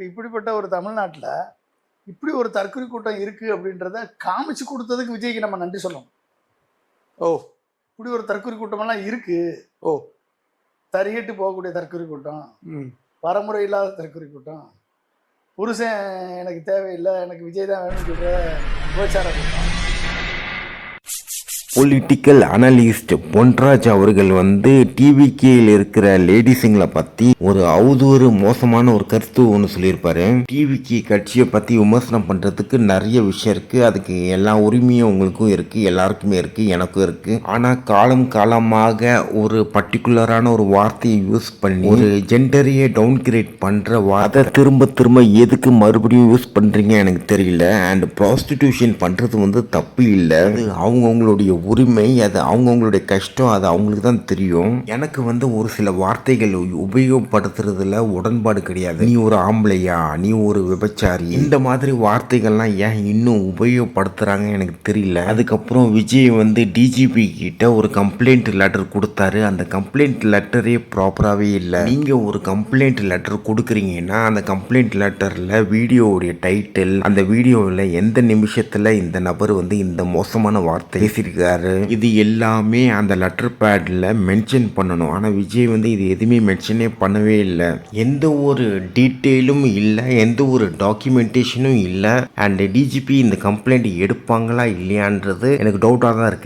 இப்படிப்பட்ட ஒரு தமிழ்நாட்டில் இப்படி ஒரு தற்கொலை கூட்டம் இருக்குது அப்படின்றத காமிச்சு கொடுத்ததுக்கு விஜய்க்கு நம்ம நன்றி சொல்லணும். ஓ, இப்படி ஒரு தற்கொலை கூட்டமெல்லாம் இருக்குது. ஓ, தறியட்டு போகக்கூடிய தற்கொலை கூட்டம், பரமுறை இல்லாத தற்கொலை கூட்டம், புருஷன் எனக்கு தேவையில்லை, எனக்கு விஜய் தான் வேணும்னு சொல்கிற விபச்சார கூட்டம். பொலிட்டிக்கல் அனலிஸ்ட் பொன்ராஜ் அவர்கள் வந்து டிவிகேயில் இருக்கிற லேடிஸுங்களை பற்றி ஒரு அவதூறு மோசமான ஒரு கருத்து ஒன்று சொல்லியிருப்பாரு. டிவிகே கட்சியை பற்றி விமர்சனம் பண்ணுறதுக்கு நிறைய விஷயம் இருக்குது. அதுக்கு எல்லா உரிமையும் உங்களுக்கும் இருக்குது, எல்லாருக்குமே இருக்குது, எனக்கும் இருக்குது. ஆனால் காலம் காலமாக ஒரு பர்டிகுலரான ஒரு வார்த்தையை யூஸ் பண்ணி ஒரு ஜெண்டரையே டவுன் கிரேட் பண்ணுற அதை திரும்ப திரும்ப எதுக்கு மறுபடியும் யூஸ் பண்ணுறீங்க எனக்கு தெரியல. அண்ட் ப்ராஸ்டிடியூஷன் பண்ணுறது வந்து தப்பு இல்லை, அது அவங்கவுங்களுடைய உரிமை, அது அவங்கவுங்களுடைய கஷ்டம், அது அவங்களுக்கு தான் தெரியும். எனக்கு வந்து ஒரு சில வார்த்தைகள் உபயோகப்படுத்துறதுல உடன்பாடு கிடையாது. நீ ஒரு ஆம்பளையா, நீ ஒரு விபச்சாரி, இந்த மாதிரி வார்த்தைகள்லாம் ஏன் இன்னும் உபயோகப்படுத்துறாங்க எனக்கு தெரியல. அதுக்கப்புறம் விஜய் வந்து டிஜிபி கிட்ட ஒரு கம்ப்ளைண்ட் லெட்டர் கொடுத்தாரு. அந்த கம்ப்ளைண்ட் லெட்டரே ப்ராப்பராகவே இல்லை. நீங்கள் ஒரு கம்ப்ளைண்ட் லெட்டர் கொடுக்குறீங்கன்னா அந்த கம்ப்ளைண்ட் லெட்டரில் வீடியோவுடைய டைட்டில், அந்த வீடியோவில் எந்த நிமிஷத்தில் இந்த நபர் வந்து இந்த மோசமான வார்த்தை பேசியிருக்காரு, இது எல்லாமே அந்த லெட்டர் பேடில் மென்ஷன் பண்ணணும். ஆனால் விஜய் வந்து இது எதுவுமே மென்ஷனே பண்ணவே இல்லை. எந்த ஒரு டீட்டெயிலும் இல்லை, எந்த ஒரு டாக்குமெண்டேஷனும் இல்லை. அண்ட் டிஜிபி இந்த கம்ப்ளைண்ட் எடுப்பாங்களா இல்லையான்றது எனக்கு டவுட்டாக தான் இருக்குது.